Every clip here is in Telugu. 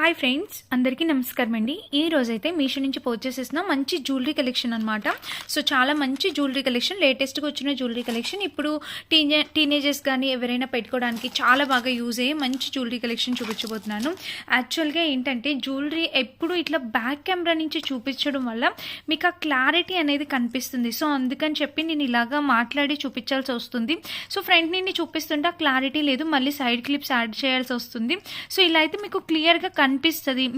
హాయ్ ఫ్రెండ్స్, అందరికీ నమస్కారం అండి. ఈ రోజైతే మీషో నుంచి పర్చేస్ చేసిన మంచి జ్యువెలరీ కలెక్షన్ అనమాట. సో చాలా మంచి జ్యువెలరీ కలెక్షన్, లేటెస్ట్గా వచ్చిన జ్యువెలరీ కలెక్షన్. ఇప్పుడు టీనేజర్స్ కానీ ఎవరైనా పెట్టుకోవడానికి చాలా బాగా యూజ్ అయ్యే మంచి జ్యువెలరీ కలెక్షన్ చూపించబోతున్నాను. యాక్చువల్గా ఏంటంటే జ్యువెలరీ ఎప్పుడు ఇట్లా బ్యాక్ కెమెరా నుంచి చూపించడం వల్ల మీకు ఆ క్లారిటీ అనేది కనిపిస్తుంది. సో అందుకని చెప్పి నేను ఇలాగా మాట్లాడి చూపించాల్సి వస్తుంది. సో ఫ్రంట్ నుండి చూపిస్తుంటే ఆ క్లారిటీ లేదు, మళ్ళీ సైడ్ క్లిప్స్ యాడ్ చేయాల్సి వస్తుంది. సో ఇలా అయితే మీకు క్లియర్గా కనిపిస్తుంది.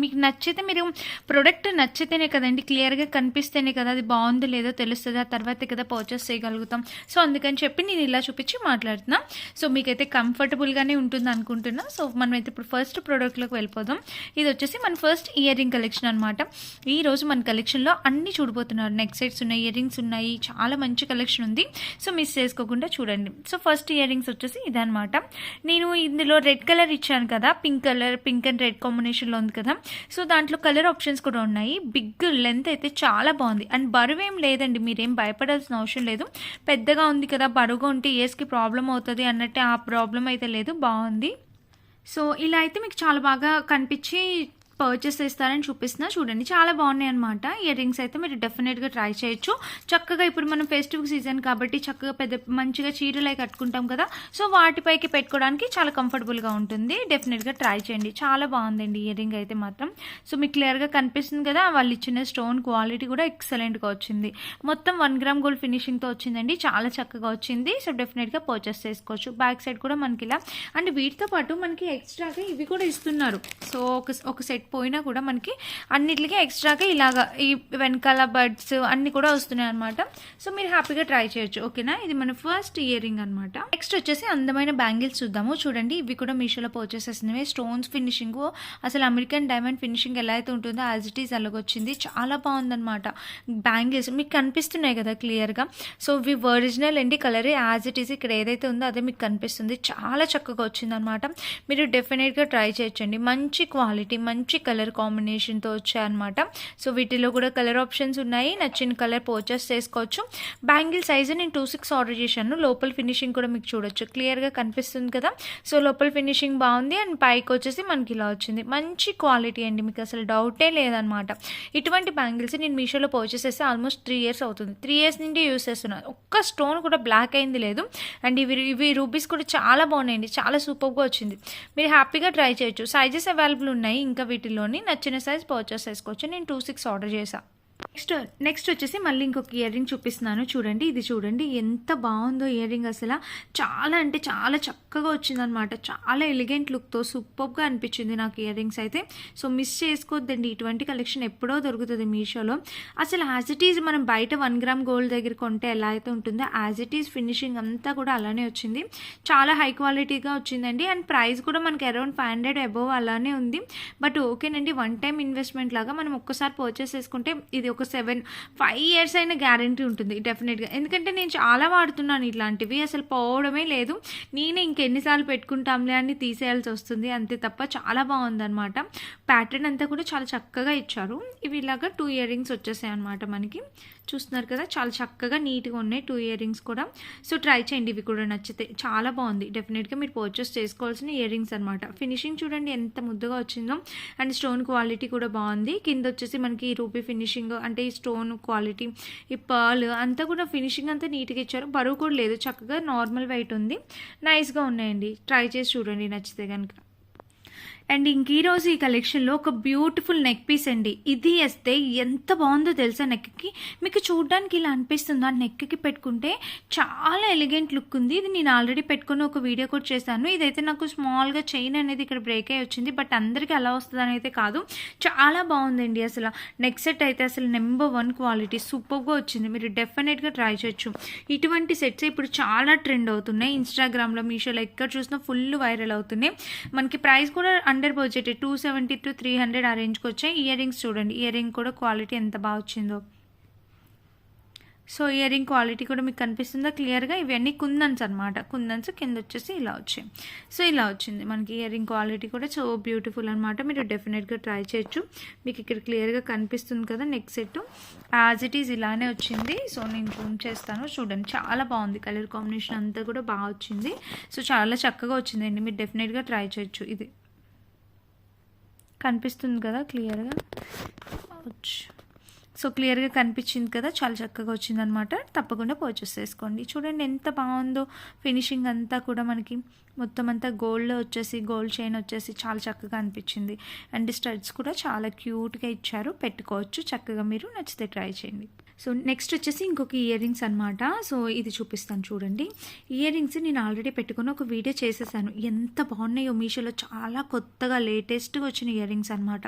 మీకు నచ్చితే, మీరు ప్రోడక్ట్ నచ్చితేనే కదండి, క్లియర్గా కనిపిస్తేనే కదా అది బాగుందో లేదో తెలుస్తుంది. ఆ తర్వాత కదా పర్చేస్ చేయగలుగుతాం. సో అందుకని చెప్పి నేను ఇలా చూపించి మాట్లాడుతున్నా. సో మీకైతే కంఫర్టబుల్గానే ఉంటుంది అనుకుంటున్నా. సో మనమైతే ఇప్పుడు ఫస్ట్ ప్రోడక్ట్లోకి వెళ్ళిపోదాం. ఇది వచ్చేసి మన ఫస్ట్ ఇయర్ రింగ్ కలెక్షన్ అనమాట. ఈరోజు మన కలెక్షన్లో అన్నీ చూడబోతున్నారు. నెక్ సెట్స్ ఉన్నాయి, ఇయర్ రింగ్స్ ఉన్నాయి, చాలా మంచి కలెక్షన్ ఉంది. సో మిస్ చేసుకోకుండా చూడండి. సో ఫస్ట్ ఇయర్ రింగ్స్ వచ్చేసి ఇదనమాట. నేను ఇందులో రెడ్ కలర్ ఇచ్చాను కదా, పింక్ అండ్ రెడ్ కాంబినేషన్లో ఉంది కదా. సో దాంట్లో కలర్ ఆప్షన్స్ కూడా ఉన్నాయి. బిగ్ లెంత్ అయితే చాలా బాగుంది అండ్ బరువు ఏం లేదండి, మీరేం భయపడాల్సిన అవసరం లేదు. పెద్దగా ఉంది కదా, బరువుగా ఉంటే ఇయర్స్కి ప్రాబ్లం అవుతుంది అన్నట్టు ఆ ప్రాబ్లం అయితే లేదు, బాగుంది. సో ఇలా అయితే మీకు చాలా బాగా కనిపించి పర్చేస్ చేస్తారని చూపిస్తున్నా. చూడండి, చాలా బాగున్నాయి అనమాట. ఇయర్ రింగ్స్ అయితే మీరు డెఫినెట్గా ట్రై చేయొచ్చు. చక్కగా ఇప్పుడు మనం ఫెస్టివ్ సీజన్ కాబట్టి చక్కగా మంచిగా చీరలు కట్టుకుంటాం కదా. సో వాటిపైకి పెట్టుకోవడానికి చాలా కంఫర్టబుల్గా ఉంటుంది. డెఫినెట్గా ట్రై చేయండి. చాలా బాగుందండి ఇయర్ రింగ్ అయితే మాత్రం. సో మీకు క్లియర్గా కనిపిస్తుంది కదా, వాళ్ళు ఇచ్చిన స్టోన్ క్వాలిటీ కూడా ఎక్సలెంట్గా వచ్చింది. మొత్తం 1 గ్రామ్ గోల్డ్ ఫినిషింగ్తో వచ్చిందండి. చాలా చక్కగా వచ్చింది. సో డెఫినెట్గా పర్చేస్ చేసుకోవచ్చు. బ్యాక్ సైడ్ కూడా మనకి ఇలా, అండ్ వీటితో పాటు మనకి ఎక్స్ట్రాగా ఇవి కూడా ఇస్తున్నారు. సో ఒక సెట్ పోయినా కూడా మనకి అన్నిటికీ ఎక్స్ట్రాగా ఇలాగా ఈ వెనకాల బర్డ్స్ అన్ని కూడా వస్తున్నాయి అనమాట. సో మీరు హ్యాపీగా ట్రై చేయొచ్చు. ఓకేనా, ఇది మన ఫస్ట్ ఇయర్ రింగ్ అనమాట. నెక్స్ట్ వచ్చేసి అందమైన బ్యాంగిల్స్ చూద్దాము. చూడండి, ఇవి కూడా మీషోలో పర్చేస్ చేసినవి. స్టోన్స్ ఫినిషింగ్ అసలు అమెరికన్ డైమండ్ ఫినిషింగ్ ఎలా అయితే ఉంటుందో యాజ్ ఇట్ ఈస్ అలాగొచ్చింది. చాలా బాగుందనమాట. బ్యాంగిల్స్ మీకు కనిపిస్తున్నాయి కదా క్లియర్గా. సో ఇవి ఒరిజినల్ అండి, కలర్ యాజ్ ఇట్ ఈస్ ఇక్కడ ఏదైతే ఉందో అదే మీకు కనిపిస్తుంది. చాలా చక్కగా వచ్చిందనమాట. మీరు డెఫినెట్గా ట్రై చేయొచ్చండి. మంచి క్వాలిటీ, మంచి కలర్ కాంబినేషన్తో వచ్చాయన్నమాట. సో వీటిలో కూడా కలర్ ఆప్షన్స్ ఉన్నాయి. నచ్చిన కలర్ పర్చేస్ చేసుకోవచ్చు. బ్యాంగిల్ సైజు నేను 2.6 ఆర్డర్ చేశాను. లోపల ఫినిషింగ్ కూడా మీకు చూడొచ్చు, క్లియర్గా కనిపిస్తుంది కదా. సో లోపల ఫినిషింగ్ బాగుంది అండ్ పైకి వచ్చేసి మనకి ఇలా వచ్చింది. మంచి క్వాలిటీ అండి, మీకు అసలు డౌటే లేదనమాట. ఇటువంటి బ్యాంగిల్స్ నేను మీషోలో పర్చేస్ చేస్తే ఆల్మోస్ట్ 3 years అవుతుంది. 3 years నుండి యూస్ చేస్తున్నాను. ఒక్క స్టోన్ కూడా బ్లాక్ అయింది లేదు. అండ్ ఇవి రూబీస్ కూడా చాలా బాగున్నాయండి, చాలా సూపర్గా వచ్చింది. మీరు హ్యాపీగా ట్రై చేయొచ్చు. సైజెస్ అవైలబుల్ ఉన్నాయి. ఇంకా వీటిలోని నచ్చిన సైజ్ పర్చేస్ చేసుకోవచ్చు. నేను 2.6 ఆర్డర్ చేశాను. నెక్స్ట్ వచ్చేసి మళ్ళీ ఇంకొక ఇయర్ రింగ్ చూపిస్తున్నాను. చూడండి, ఇది చూడండి ఎంత బాగుందో ఇయర్ రింగ్. అసలు చాలా అంటే చాలా చక్కగా వచ్చిందనమాట. చాలా ఎలిగెంట్ లుక్తో సూపర్గా అనిపించింది నాకు ఇయర్ రింగ్స్ అయితే. సో మిస్ చేసుకోవద్దండి, ఇటువంటి కలెక్షన్ ఎప్పుడో దొరుకుతుంది మీషోలో. అసలు యాజ్ ఇట్ ఈజ్ మనం బయట 1 గ్రామ్ గోల్డ్ దగ్గర కొంటే ఎలా అయితే ఉంటుందో యాజ్ ఇట్ ఈజ్ ఫినిషింగ్ అంతా కూడా అలానే వచ్చింది. చాలా హై క్వాలిటీగా వచ్చిందండి. అండ్ ప్రైస్ కూడా మనకి అరౌండ్ 500 అబోవ్ అలానే ఉంది. బట్ ఓకేనండి, 1 టైం ఇన్వెస్ట్మెంట్ లాగా మనం ఒక్కసారి పర్చేస్ చేసుకుంటే ఇది ఒక 5 years అయినా గ్యారంటీ ఉంటుంది డెఫినెట్గా. ఎందుకంటే నేను చాలా వాడుతున్నాను ఇట్లాంటివి, అసలు పోవడమే లేదు. నేనే ఇంకెన్నిసార్లు పెట్టుకుంటాంలే అని తీసేయాల్సి వస్తుంది అంతే తప్ప. చాలా బాగుందన్నమాట. ప్యాటర్న్ అంతా కూడా చాలా చక్కగా ఇచ్చారు. ఇవి ఇలాగా 2 ఇయర్ రింగ్స్ వచ్చేసాయి అనమాట మనకి. చూస్తున్నారు కదా, చాలా చక్కగా నీట్గా ఉన్నాయి 2 ఇయర్ రింగ్స్ కూడా. సో ట్రై చేయండి, ఇవి కూడా నచ్చితే. చాలా బాగుంది. డెఫినెట్గా మీరు పర్చేస్ చేసుకోవాల్సిన ఇయర్ రింగ్స్ అనమాట. ఫినిషింగ్ చూడండి ఎంత ముద్దుగా వచ్చిందో. అండ్ స్టోన్ క్వాలిటీ కూడా బాగుంది. కింద వచ్చేసి మనకి రూపీ ఫినిషింగ్, అంటే ఈ స్టోన్ క్వాలిటీ, ఈ పర్ల్ అంతా కూడా ఫినిషింగ్ అంతా నీట్గా ఇచ్చారు. బరువు కూడా లేదు, చక్కగా నార్మల్ వెయిట్ ఉంది. నైస్గా ఉన్నాయండి. ట్రై చేసి చూడండి నచ్చితే కనుక. అండ్ ఇంక ఈరోజు ఈ కలెక్షన్లో ఒక బ్యూటిఫుల్ నెక్ పీస్ అండి. ఇది వేస్తే ఎంత బాగుందో తెలుసా నెక్కి. మీకు చూడడానికి ఇలా అనిపిస్తుంది, ఆ నెక్కి పెట్టుకుంటే చాలా ఎలిగెంట్ లుక్ ఉంది. ఇది నేను ఆల్రెడీ పెట్టుకుని ఒక వీడియో కూడా చేశాను. ఇదైతే నాకు స్మాల్గా చైన్ అనేది ఇక్కడ బ్రేక్ అయ్యి వచ్చింది. బట్ అందరికీ అలా వస్తుందని అయితే కాదు, చాలా బాగుందండి. అసలు నెక్ సెట్ అయితే అసలు నెంబర్ 1 క్వాలిటీ సూపర్గా వచ్చింది. మీరు డెఫినెట్గా ట్రై చేయొచ్చు. ఇటువంటి సెట్స్ ఇప్పుడు చాలా ట్రెండ్ అవుతున్నాయి. ఇన్స్టాగ్రామ్లో, మీషోలో ఎక్కడ చూసినా ఫుల్ వైరల్ అవుతున్నాయి. మనకి ప్రైస్ కూడా అండర్ బడ్జెట్ 270 to 300 ఆ రేంజ్కి వచ్చాయి. ఇయర్ రింగ్స్ చూడండి, ఇయర్ రింగ్ కూడా క్వాలిటీ ఎంత బాగా వచ్చిందో. సో ఇయర్ రింగ్ క్వాలిటీ కూడా మీకు కనిపిస్తుందా క్లియర్గా. ఇవన్నీ కుందన్స్ అనమాట. కుందన్స్ కింద వచ్చేసి ఇలా వచ్చాయి. సో ఇలా వచ్చింది మనకి ఇయర్ రింగ్ క్వాలిటీ కూడా. సో బ్యూటిఫుల్ అనమాట. మీరు డెఫినెట్గా ట్రై చేయొచ్చు. మీకు ఇక్కడ క్లియర్గా కనిపిస్తుంది కదా neck set as it is ఇలానే వచ్చింది. సో నేను జూమ్ చేస్తాను చూడండి, చాలా బాగుంది. కలర్ కాంబినేషన్ అంతా కూడా బాగా వచ్చింది. సో చాలా చక్కగా వచ్చిందండి. మీరు డెఫినెట్గా ట్రై చేయొచ్చు. ఇది కనిపిస్తుంది కదా క్లియర్గా. సో క్లియర్గా కనిపించింది కదా, చాలా చక్కగా వచ్చిందనమాట. తప్పకుండా పర్చేస్ చేసుకోండి. చూడండి ఎంత బాగుందో ఫినిషింగ్ అంతా కూడా మనకి మొత్తం అంతా గోల్డ్లో వచ్చేసి గోల్డ్ చైన్ వచ్చేసి చాలా చక్కగా అనిపించింది. అండ్ స్టడ్స్ కూడా చాలా క్యూట్గా ఇచ్చారు, పెట్టుకోవచ్చు చక్కగా. మీరు నచ్చితే ట్రై చేయండి. సో నెక్స్ట్ వచ్చేసి ఇంకొక ఇయర్ రింగ్స్ అనమాట. సో ఇది చూపిస్తాను చూడండి. ఇయర్ రింగ్స్ నేను ఆల్రెడీ పెట్టుకుని ఒక వీడియో చేసేసాను. ఎంత బాగున్నాయో, మీషోలో చాలా కొత్తగా లేటెస్ట్గా వచ్చిన ఇయర్ రింగ్స్ అనమాట.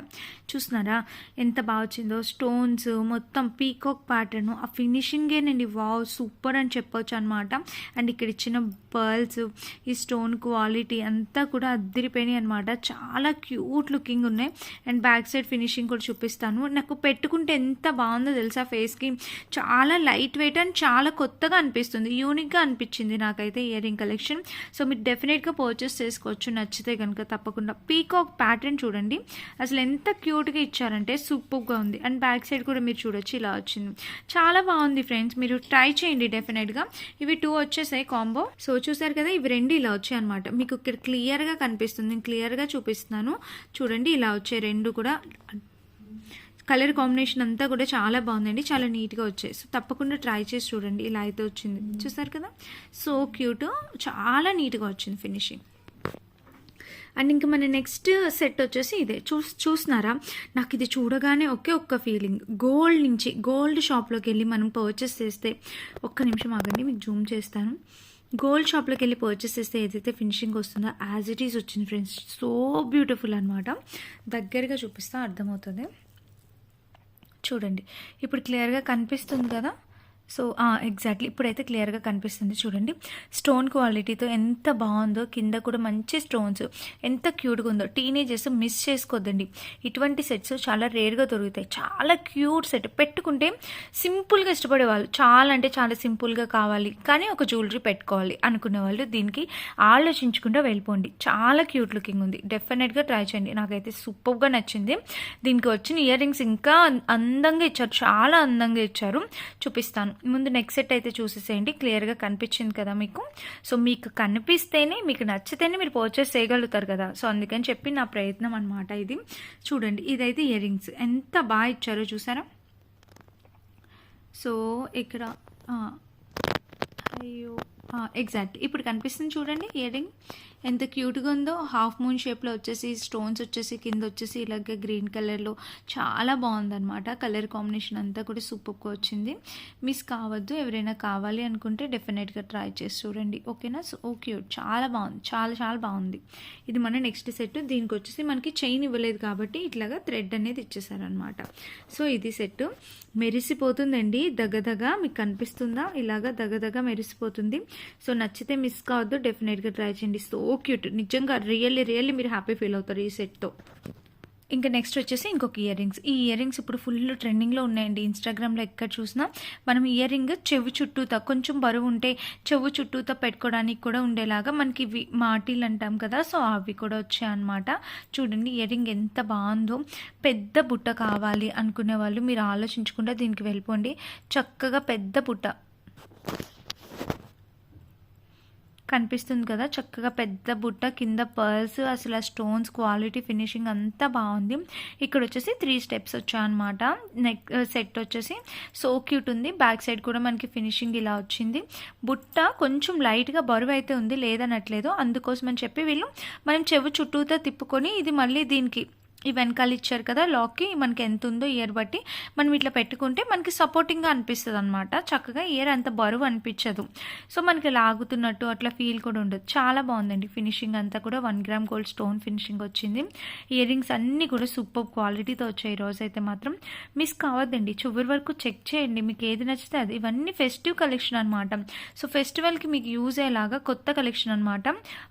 చూస్తున్నారా ఎంత బాగా వచ్చిందో, స్టోన్స్ మొత్తం పీకాక్ ప్యాటర్న్, ఆ ఫినిషింగేనండి వావ్ సూపర్ అని చెప్పొచ్చు అనమాట. అండ్ ఇక్కడ ఇచ్చిన పర్ల్స్, ఈ స్టోన్ క్వాలిటీ అంతా కూడా అద్దరిపోయినాయి అనమాట. చాలా క్యూట్ లుకింగ్ ఉన్నాయి. అండ్ బ్యాక్ సైడ్ ఫినిషింగ్ కూడా చూపిస్తాను. నాకు పెట్టుకుంటే ఎంత బాగుందో తెలుసా, ఫేస్కి చాలా లైట్ వెయిట్ అండ్ చాలా కొత్తగా అనిపిస్తుంది, యూనిక్గా అనిపించింది నాకైతే ఇయర్ రింగ్ కలెక్షన్. సో మీరు డెఫినెట్గా పర్చేస్ చేసుకోవచ్చు నచ్చితే కనుక తప్పకుండా. పీకాక్ ప్యాటర్న్ చూడండి అసలు ఎంత క్యూట్గా ఇచ్చారంటే సూపర్గా ఉంది. అండ్ బ్యాక్ సైడ్ కూడా మీరు చూడొచ్చు ఇలా వచ్చింది, చాలా బాగుంది ఫ్రెండ్స్. మీరు ట్రై చేయండి డెఫినెట్గా. ఇవి 2 వచ్చేసాయి కాంబో. సో చూసారు కదా, ఇవి 2 ఇలా వచ్చాయి అనమాట. మీకు ఇక్కడ క్లియర్గా కనిపిస్తుంది, నేను క్లియర్గా చూపిస్తున్నాను చూడండి. ఇలా వచ్చాయి 2 కూడా. కలర్ కాంబినేషన్ అంతా కూడా చాలా బాగుందండి, చాలా నీట్గా వచ్చాయి. సో తప్పకుండా ట్రై చేసి చూడండి. ఇలా అయితే వచ్చింది చూసారు కదా, సో క్యూట్, చాలా నీట్గా వచ్చింది ఫినిషింగ్. అండ్ ఇంకా మన నెక్స్ట్ సెట్ వచ్చేసి ఇదే. చూస్తున్నారా, నాకు ఇది చూడగానే ఒక్క ఫీలింగ్, గోల్డ్ షాప్లోకి వెళ్ళి మనం పర్చేస్ చేస్తే, ఒక్క నిమిషం ఆగండి మీకు జూమ్ చేస్తాను. గోల్డ్ షాప్లోకి వెళ్ళి పర్చేస్ చేస్తే ఏదైతే ఫినిషింగ్ వస్తుందో యాజ్ ఇట్ ఈజ్ వచ్చింది ఫ్రెండ్స్. సో బ్యూటిఫుల్ అనమాట. దగ్గరగా చూపిస్తా అర్థమవుతుంది చూడండి. ఇప్పుడు క్లియర్గా కనిపిస్తుంది కదా. సో ఎగ్జాక్ట్లీ ఇప్పుడైతే క్లియర్గా కనిపిస్తుంది చూడండి. స్టోన్ క్వాలిటీతో ఎంత బాగుందో, కింద కూడా మంచి స్టోన్స్, ఎంత క్యూట్గా ఉందో. టీనేజర్స్ మిస్ చేసుకోవద్దండి, ఇటువంటి సెట్స్ చాలా రేర్గా దొరుకుతాయి. చాలా క్యూట్ సెట్, పెట్టుకుంటే సింపుల్గా ఇష్టపడేవాళ్ళు, చాలా అంటే చాలా సింపుల్గా కావాలి కానీ ఒక జ్యువెలరీ పెట్టుకోవాలి అనుకునే వాళ్ళు దీనికి ఆలోచించకుండా వెళ్ళిపోండి. చాలా క్యూట్ లుకింగ్ ఉంది, డెఫినెట్గా ట్రై చేయండి. నాకైతే సూపర్గా నచ్చింది. దీనికి వచ్చిన ఇయర్ రింగ్స్ ఇంకా అందంగా ఇచ్చారు, చాలా అందంగా ఇచ్చారు. చూపిస్తాను ముందు. నెక్స్ట్ సెట్ అయితే చూసేసేయండి, క్లియర్గా కనిపించింది కదా మీకు. సో మీకు కనిపిస్తేనే, మీకు నచ్చితేనే మీరు పర్చేస్ చేయగలుగుతారు కదా. సో అందుకని చెప్పి నా ప్రయత్నం అనమాట ఇది. చూడండి ఇదైతే ఇయర్ రింగ్స్ ఎంత బాగా ఇచ్చారో చూసారా. సో ఇక్కడ అయ్యో ఎగ్జాక్ట్ ఇప్పుడు కనిపిస్తుంది చూడండి ఇయర్ రింగ్ ఎంత క్యూట్గా ఉందో. హాఫ్ మూన్ షేప్లో వచ్చేసి స్టోన్స్ వచ్చేసి కింద వచ్చేసి ఇలాగ గ్రీన్ కలర్లో చాలా బాగుందన్నమాట. కలర్ కాంబినేషన్ అంతా కూడా సూపర్గా వచ్చింది. మిస్ కావద్దు, ఎవరైనా కావాలి అనుకుంటే డెఫినెట్గా ట్రై చేసి చూడండి ఓకేనా. సో క్యూట్, చాలా బాగుంది, చాలా చాలా బాగుంది. ఇది మన నెక్స్ట్ సెట్. దీనికి వచ్చేసి మనకి చైన్ ఇవ్వలేదు కాబట్టి ఇట్లాగా థ్రెడ్ అనేది ఇచ్చేసారనమాట. సో ఇది సెట్ మెరిసిపోతుందండి, దగ్గదగ మీకు కనిపిస్తుందా, ఇలాగా దగ్గదగ మెరిసిపోతుంది. సో నచ్చితే మిస్ కావద్దు, డెఫినెట్గా ట్రై చేయండి. సో క్యూట్, నిజంగా రియల్లీ మీరు హ్యాపీ ఫీల్ అవుతారు ఈ సెట్తో. ఇంకా నెక్స్ట్ వచ్చేసి ఇంకొక ఇయర్ రింగ్స్. ఈ ఇయర్ రింగ్స్ ఇప్పుడు ఫుల్ ట్రెండింగ్లో ఉన్నాయండి. ఇన్స్టాగ్రామ్లో ఎక్కడ చూసినా మనం ఇయర్ రింగ్ చెవి చుట్టూతో కొంచెం బరువు ఉంటే చెవు చుట్టూతో పెట్టుకోవడానికి కూడా ఉండేలాగా మనకి ఇవి మాటీలు అంటాం కదా, సో అవి కూడా వచ్చాయన్నమాట. చూడండి ఇయర్ రింగ్ ఎంత బాగుందో. పెద్ద బుట్ట కావాలి అనుకునే వాళ్ళు మీరు ఆలోచించకుండా దీనికి వెళ్ళిపోండి. చక్కగా పెద్ద బుట్ట కనిపిస్తుంది కదా, చక్కగా పెద్ద బుట్ట, కింద పర్ల్స్, అసలు ఆ స్టోన్స్ క్వాలిటీ ఫినిషింగ్ అంతా బాగుంది. ఇక్కడ వచ్చేసి 3 స్టెప్స్ వచ్చాయన్నమాట. నెక్ సెట్ వచ్చేసి సో క్యూట్ ఉంది. బ్యాక్ సైడ్ కూడా మనకి ఫినిషింగ్ ఇలా వచ్చింది. బుట్ట కొంచెం లైట్గా బరువు అయితే ఉంది, లేదనట్లేదు. అందుకోసం అని చెప్పి వీళ్ళు మనం చెవు చుట్టూతో తిప్పుకొని ఇది మళ్ళీ దీనికి ఈ వెనకాల ఇచ్చారు కదా లాక్కి, మనకి ఎంత ఉందో ఇయర్ బట్టి మనం ఇట్లా పెట్టుకుంటే మనకి సపోర్టింగ్గా అనిపిస్తుంది అనమాట. చక్కగా ఇయర్ అంత బరువు అనిపించదు. సో మనకి లాగుతున్నట్టు అట్లా ఫీల్ కూడా ఉండదు. చాలా బాగుందండి ఫినిషింగ్ అంతా కూడా. 1 గ్రామ్ గోల్డ్ స్టోన్ ఫినిషింగ్ వచ్చింది. ఇయర్ రింగ్స్ అన్నీ కూడా సూపర్ క్వాలిటీతో వచ్చాయి. ఈరోజు అయితే మాత్రం మిస్ కావద్దండి, చివరి వరకు చెక్ చేయండి, మీకు ఏది నచ్చితే అది. ఇవన్నీ ఫెస్టివ్ కలెక్షన్ అనమాట. సో ఫెస్టివల్కి మీకు యూజ్ అయ్యేలాగా కొత్త కలెక్షన్ అనమాట,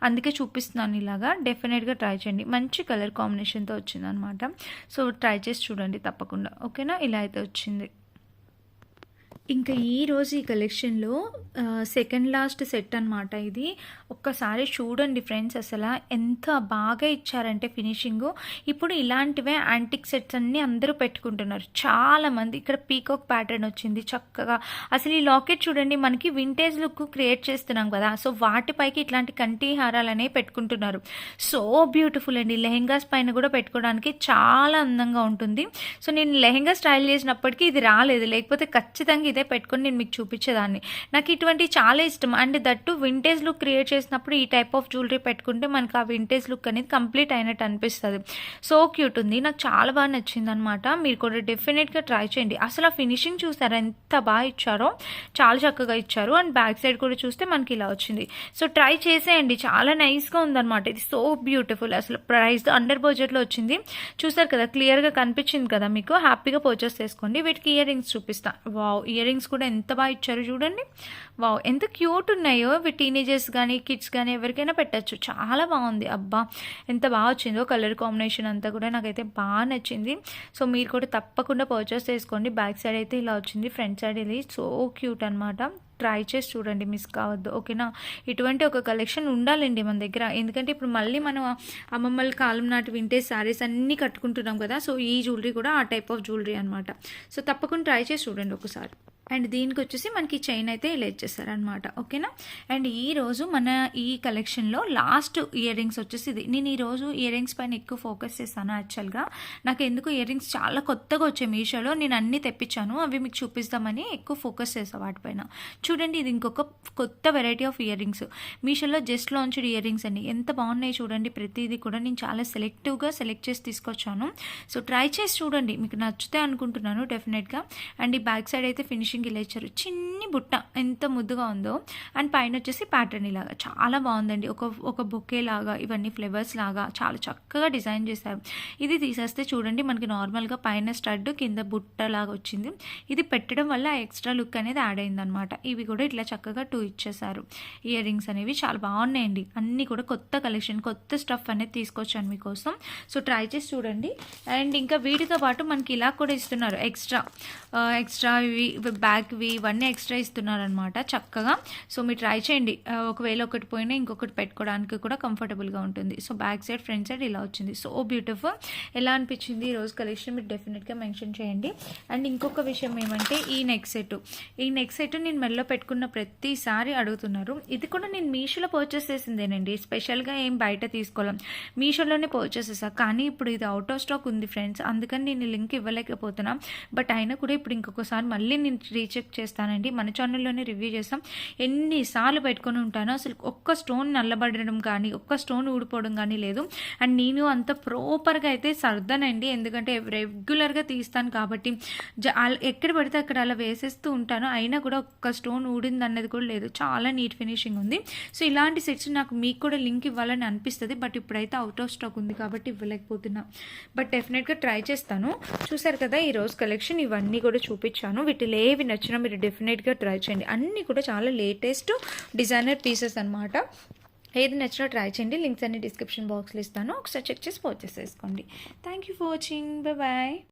అందుకే చూపిస్తున్నాను ఇలాగా. డెఫినెట్గా ట్రై చేయండి, మంచి కలర్ కాంబినేషన్తో వచ్చింది అనమాట. సో ట్రై చేసి చూడండి తప్పకుండా ఓకేనా. ఇలా అయితే వచ్చింది. ఇంకా ఈరోజు ఈ కలెక్షన్‌లో సెకండ్ లాస్ట్ సెట్ అనమాట ఇది. ఒక్కసారి చూడండి ఫ్రెండ్స్, అసలా ఎంత బాగా ఇచ్చారంటే ఫినిషింగు. ఇప్పుడు ఇలాంటివే యాంటిక్ సెట్స్ అన్నీ అందరూ పెట్టుకుంటున్నారు చాలామంది. ఇక్కడ పీకాక్ ప్యాటర్న్ వచ్చింది చక్కగా. అసలు ఈ లాకెట్ చూడండి, మనకి వింటేజ్ లుక్ క్రియేట్ చేస్తున్నాం కదా, సో వాటిపైకి ఇట్లాంటి కంటి హారాలనేవి పెట్టుకుంటున్నారు. సో బ్యూటిఫుల్ అండి. లెహెంగాస్ పైన కూడా పెట్టుకోవడానికి చాలా అందంగా ఉంటుంది. సో నేను లెహెంగా స్టైల్ చేసినప్పటికీ ఇది రాలేదు, లేకపోతే ఖచ్చితంగా ఇదే పెట్టుకొని నేను మీకు చూపించేదాన్ని. నాకు ఇటువంటి చాలా ఇష్టం. And that vintage look create చేసినప్పుడు ఈ టైప్ ఆఫ్ జ్యువెలరీ పెట్టుకుంటే మనకు ఆ వింటేజ్ లుక్ అనేది కంప్లీట్ అయినట్టు అనిపిస్తుంది. సో క్యూట్ ఉంది, నాకు చాలా బాగా నచ్చింది అనమాట. మీరు కూడా డెఫినెట్గా ట్రై చేయండి. అసలు ఆ ఫినిషింగ్ చూసారా ఎంత బాగా ఇచ్చారో, చాలా చక్కగా ఇచ్చారు. అండ్ బ్యాక్ సైడ్ కూడా చూస్తే మనకి ఇలా వచ్చింది. సో ట్రై చేసేయండి, చాలా నైస్గా ఉందన్నమాట. ఇది సో బ్యూటిఫుల్. అసలు ప్రైస్ అండర్ బడ్జెట్లో వచ్చింది. చూసారు కదా, క్లియర్గా కనిపించింది కదా మీకు. హ్యాపీగా పర్చేస్ చేసుకోండి. వీటికి ఇయర్ రింగ్స్ చూపిస్తా. వావ్, ఇయర్ రింగ్స్ కూడా ఎంత బాగా ఇచ్చారు చూడండి. వావ్, ఎంత క్యూట్ ఉన్నాయో. ఇవి టీనేజర్స్ కానీ కిడ్స్ కానీ ఎవరికైనా పెట్టచ్చు. చాలా బాగుంది. అబ్బా ఎంత బాగా వచ్చిందో కలర్ కాంబినేషన్ అంతా కూడా నాకైతే బాగా నచ్చింది. సో మీరు కూడా తప్పకుండా పర్చేస్ చేసుకోండి. బ్యాక్ సైడ్ అయితే ఇలా వచ్చింది, ఫ్రంట్ సైడ్ ఇది సో క్యూట్ అనమాట. ట్రై చేసి చూడండి, మిస్ కావద్దు. ఓకేనా, ఇటువంటి ఒక కలెక్షన్ ఉండాలండి మన దగ్గర. ఎందుకంటే ఇప్పుడు మళ్ళీ మనం అమ్మమ్మల కాలం నాటి వింటేజ్ శారీస్ అన్నీ కట్టుకుంటున్నాం కదా, సో ఈ జ్యువెలరీ కూడా ఆ టైప్ ఆఫ్ జ్యువెలరీ అనమాట. సో తప్పకుండా ట్రై చేసి చూడండి ఒకసారి. అండ్ దీనికి వచ్చేసి మనకి చైన్ అయితే ఇలా ఇచ్చేసారనమాట. ఓకేనా, అండ్ ఈరోజు మన ఈ కలెక్షన్లో లాస్ట్ ఇయర్ రింగ్స్ వచ్చేసి ఇది. నేను ఈరోజు ఇయర్ రింగ్స్ పైన ఎక్కువ ఫోకస్ చేస్తాను. యాక్చువల్గా నాకు ఎందుకు ఇయర్ రింగ్స్ చాలా కొత్తగా వచ్చాయి మీషోలో, నేను అన్నీ తెప్పించాను. అవి మీకు చూపిస్తామని ఎక్కువ ఫోకస్ చేస్తాను వాటిపైన. చూడండి, ఇది ఇంకొక కొత్త వెరైటీ ఆఫ్ ఇయర్ రింగ్స్. మీషోలో జస్ట్ లాంచ్డ్ ఇయర్ రింగ్స్ అండి, ఎంత బాగున్నాయి చూడండి. ప్రతిదీ కూడా నేను చాలా సెలెక్టివ్గా సెలెక్ట్ చేసి తీసుకొచ్చాను. సో ట్రై చేసి చూడండి, మీకు నచ్చుతాయి అనుకుంటున్నాను డెఫినెట్గా. అండ్ ఈ బ్యాక్ సైడ్ అయితే ఫినిషింగ్ ఇలా ఇచ్చారు. చిన్ని బుట్ట ఎంత ముద్దుగా ఉందో. అండ్ పైన వచ్చేసి ప్యాటర్న్ ఇలాగా చాలా బాగుందండి. ఒక బొకే లాగా, ఇవన్నీ ఫ్లేవర్స్ లాగా చాలా చక్కగా డిజైన్ చేశారు. ఇది తీసేస్తే చూడండి, మనకి నార్మల్గా పైన స్టడ్ కింద బుట్ట లాగా వచ్చింది. ఇది పెట్టడం వల్ల ఎక్స్ట్రా లుక్ అనేది యాడ్ అయిందనమాట. ఇవి కూడా ఇట్లా చక్కగా 2 ఇచ్చేసారు. ఇయర్ రింగ్స్ అనేవి చాలా బాగున్నాయండి. అన్నీ కూడా కొత్త కలెక్షన్, కొత్త స్టఫ్ అనేది తీసుకొచ్చాను మీకోసం. సో ట్రై చేసి చూడండి. అండ్ ఇంకా వీటితో పాటు మనకి ఇలా కూడా ఇస్తున్నారు, ఎక్స్ట్రా ఇవి బ్యాగ్వి ఇవన్నీ ఎక్స్ట్రా ఇస్తున్నారనమాట చక్కగా. సో మీరు ట్రై చేయండి. ఒకవేళ ఒకటి పోయినా ఇంకొకటి పెట్టుకోవడానికి కూడా కంఫర్టబుల్గా ఉంటుంది. So back side front side ఇలా వచ్చింది. So beautiful. ఎలా అనిపించింది ఈరోజు కలెక్షన్ మీరు డెఫినెట్గా మెన్షన్ చేయండి. అండ్ ఇంకొక విషయం ఏమంటే ఈ నెక్ సెట్ నేను మెల్లో పెట్టుకున్న ప్రతిసారి అడుగుతున్నారు. ఇది కూడా నేను మీషోలో పర్చేస్ చేసిందేనండి, స్పెషల్గా ఏం బయట తీసుకోలేం, మీషోలోనే పర్చేస్ చేసాను. కానీ ఇప్పుడు ఇది అవుట్ ఆఫ్ స్టాక్ ఉంది ఫ్రెండ్స్, అందుకని నేను లింక్ ఇవ్వలేకపోతున్నా. బట్ అయినా కూడా ఇప్పుడు ఇంకొకసారి మళ్ళీ నేను రీచెక్ చేస్తానండి. మన ఛానల్లోనే రివ్యూ చేస్తాం. ఎన్నిసార్లు పెట్టుకొని ఉంటానో, అసలు ఒక్క స్టోన్ నల్లబడడం కానీ ఒక్క స్టోన్ ఊడిపోవడం కానీ లేదు. అండ్ నేను అంత ప్రాపర్గా అయితే సర్దనండి, ఎందుకంటే రెగ్యులర్గా తీస్తాను కాబట్టి. ఎక్కడ పడితే అక్కడ అలా వేసేస్తూ ఉంటాను, అయినా కూడా ఒక్క స్టోన్ ఊడింది అన్నది కూడా లేదు. చాలా నీట్ ఫినిషింగ్ ఉంది. సో ఇలాంటి సెట్స్ నాకు మీకు కూడా లింక్ ఇవ్వాలని అనిపిస్తుంది, బట్ ఇప్పుడైతే అవుట్ ఆఫ్ స్టాక్ ఉంది కాబట్టి ఇవ్వలేకపోతున్నా. బట్ డెఫినెట్గా ట్రై చేస్తాను. చూసారు కదా ఈరోజు కలెక్షన్, ఇవన్నీ కూడా చూపించాను. వీటిలో ఏవి నచ్చినా మీరు డెఫినెట్గా ట్రై చేయండి. అన్నీ కూడా చాలా లేటెస్ట్ డిజైనర్ పీసెస్ అనమాట. ఏది నచ్చినా ట్రై చేయండి. లింక్స్ అన్ని డిస్క్రిప్షన్ బాక్స్లో ఇస్తాను, ఒకసారి చెక్ చేసి పర్చేస్ చేసుకోండి. Thank you for watching. Bye.